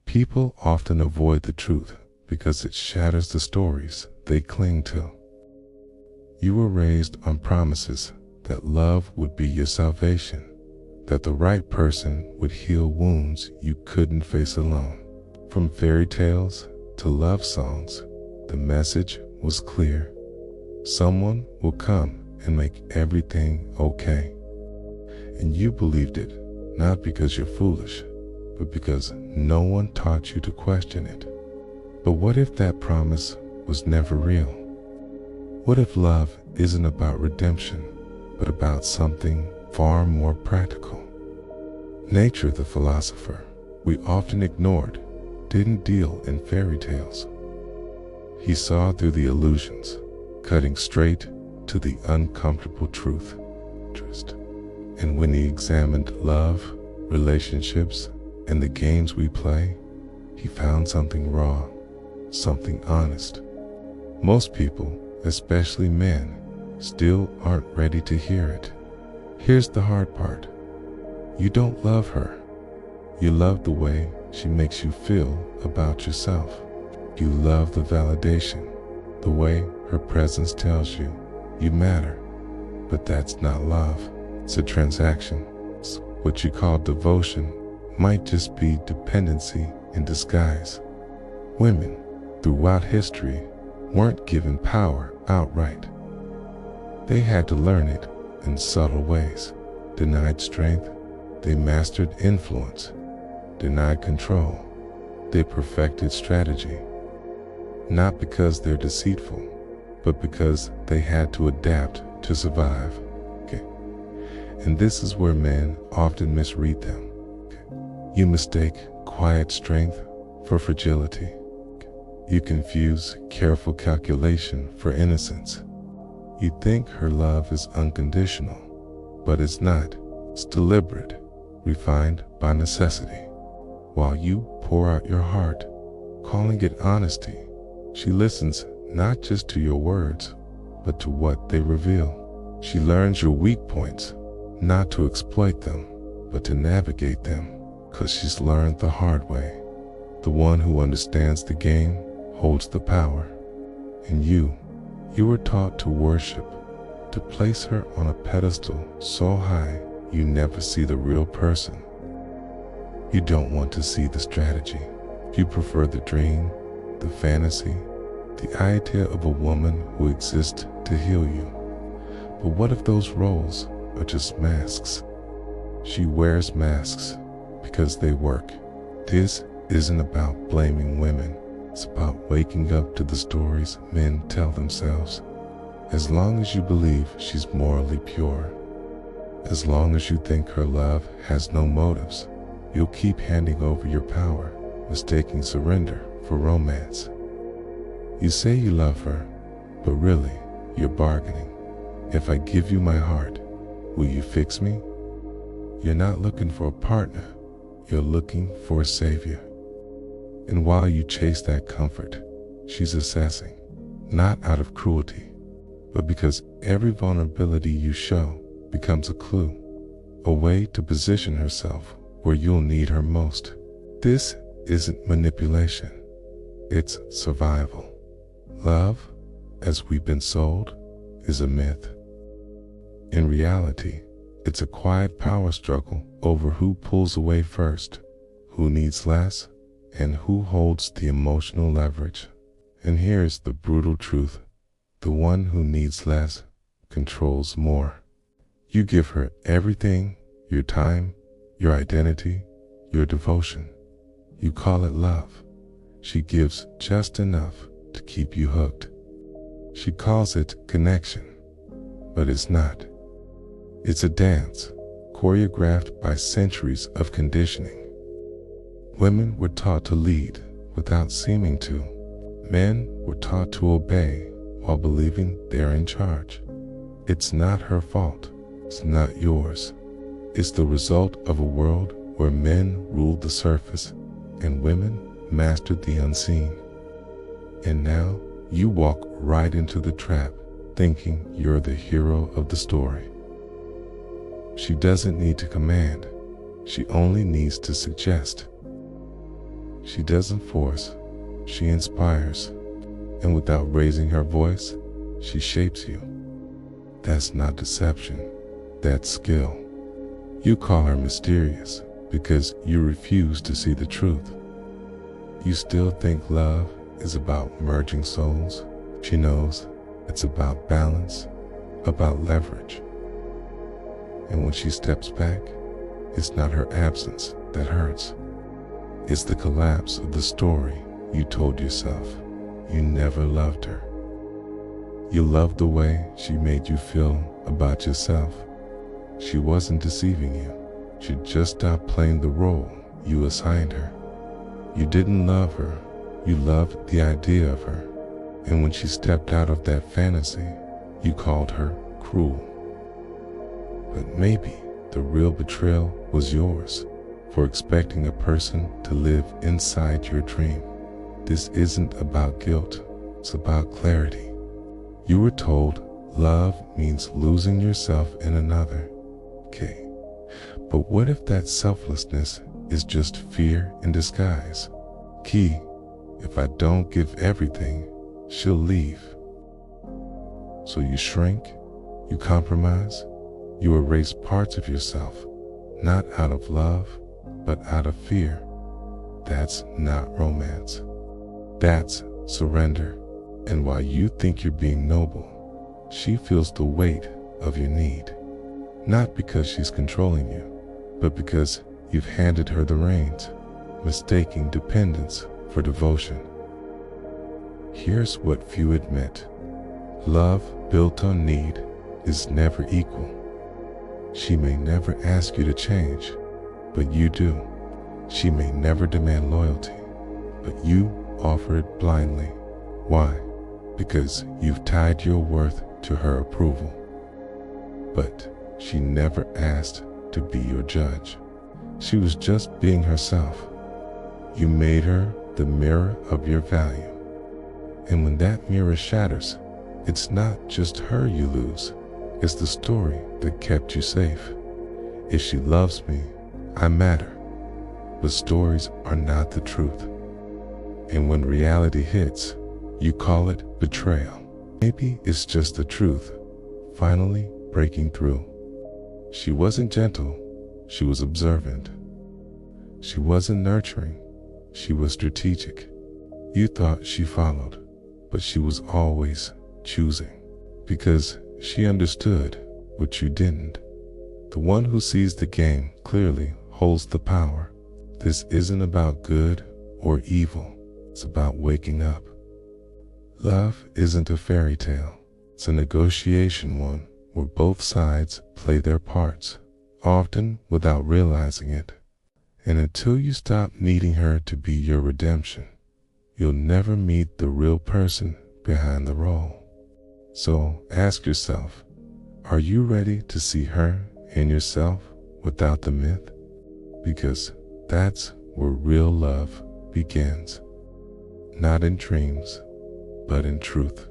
People often avoid the truth because it shatters the stories they cling to. You were raised on promises that love would be your salvation, that the right person would heal wounds you couldn't face alone. From fairy tales to love songs, the message was clear. Someone will come and make everything okay. And you believed it, not because you're foolish, but because no one taught you to question it. But what if that promise was never real? What if love isn't about redemption, but about something far more practical? Nature, the philosopher we often ignored, didn't deal in fairy tales. He saw through the illusions, cutting straight to the uncomfortable truth. And when he examined love, relationships, and the games we play, he found something raw, something honest. Most people, especially men, still aren't ready to hear it. Here's the hard part. You don't love her. You love the way she makes you feel about yourself. You love the validation, the way her presence tells you you matter. But that's not love. It's a transaction. What you call devotion might just be dependency in disguise. Women, throughout history, weren't given power outright. They had to learn it in subtle ways. Denied strength, they mastered influence. Denied control, they perfected strategy. Not because they're deceitful, but because they had to adapt to survive. And this is where men often misread them. You mistake quiet strength for fragility. You confuse careful calculation for innocence. You think her love is unconditional, but it's not. It's deliberate, refined by necessity. While you pour out your heart, calling it honesty, she listens not just to your words, but to what they reveal. She learns your weak points, not to exploit them, but to navigate them, because she's learned the hard way. The one who understands the game holds the power. And you were taught to worship, to place her on a pedestal so high you never see the real person. You don't want to see the strategy. You prefer the dream, the fantasy, the idea of a woman who exists to heal you. But what if those roles are just masks? She wears masks because they work. This isn't about blaming women. It's about waking up to the stories men tell themselves. As long as you believe she's morally pure, as long as you think her love has no motives, you'll keep handing over your power, mistaking surrender for romance. You say you love her, but really, you're bargaining. If I give you my heart, will you fix me? You're not looking for a partner, you're looking for a savior. And while you chase that comfort, she's assessing, not out of cruelty, but because every vulnerability you show becomes a clue, a way to position herself where you'll need her most. This isn't manipulation, it's survival. Love, as we've been sold, is a myth. In reality, it's a quiet power struggle over who pulls away first, who needs less, and who holds the emotional leverage. And here's the brutal truth. The one who needs less controls more. You give her everything, your time, your identity, your devotion. You call it love. She gives just enough to keep you hooked. She calls it connection, but it's not. It's a dance, choreographed by centuries of conditioning. Women were taught to lead without seeming to. Men were taught to obey while believing they're in charge. It's not her fault. It's not yours. It's the result of a world where men ruled the surface and women mastered the unseen. And now you walk right into the trap, thinking you're the hero of the story. She doesn't need to command. She only needs to suggest. She doesn't force, she inspires, and without raising her voice, she shapes you. That's not deception, that's skill. You call her mysterious because you refuse to see the truth. You still think love is about merging souls. She knows it's about balance, about leverage. And when she steps back, it's not her absence that hurts. It's the collapse of the story you told yourself. You never loved her. You loved the way she made you feel about yourself. She wasn't deceiving you. She just stopped playing the role you assigned her. You didn't love her. You loved the idea of her. And when she stepped out of that fantasy, you called her cruel. But maybe the real betrayal was yours for expecting a person to live inside your dream. This isn't about guilt, it's about clarity. You were told love means losing yourself in another. Okay, but what if that selflessness is just fear in disguise? Key, if I don't give everything, she'll leave. So you shrink, you compromise, you erase parts of yourself, not out of love, but out of fear. That's not romance. That's surrender. And while you think you're being noble, she feels the weight of your need. Not because she's controlling you, but because you've handed her the reins, mistaking dependence for devotion. Here's what few admit. Love built on need is never equal. She may never ask you to change, but you do. She may never demand loyalty, but you offer it blindly. Why? Because you've tied your worth to her approval. But she never asked to be your judge. She was just being herself. You made her the mirror of your value. And when that mirror shatters, it's not just her you lose, it's the story that kept you safe. If she loves me, I matter. But stories are not the truth. And when reality hits, you call it betrayal. Maybe it's just the truth, finally breaking through. She wasn't gentle, she was observant. She wasn't nurturing, she was strategic. You thought she followed, but she was always choosing. Because she understood what you didn't. The one who sees the game clearly holds the power. This isn't about good or evil, it's about waking up. Love isn't a fairy tale, it's a negotiation one where both sides play their parts, often without realizing it. And until you stop needing her to be your redemption, you'll never meet the real person behind the role. So ask yourself, are you ready to see her and yourself without the myth? Because that's where real love begins. Not in dreams, but in truth.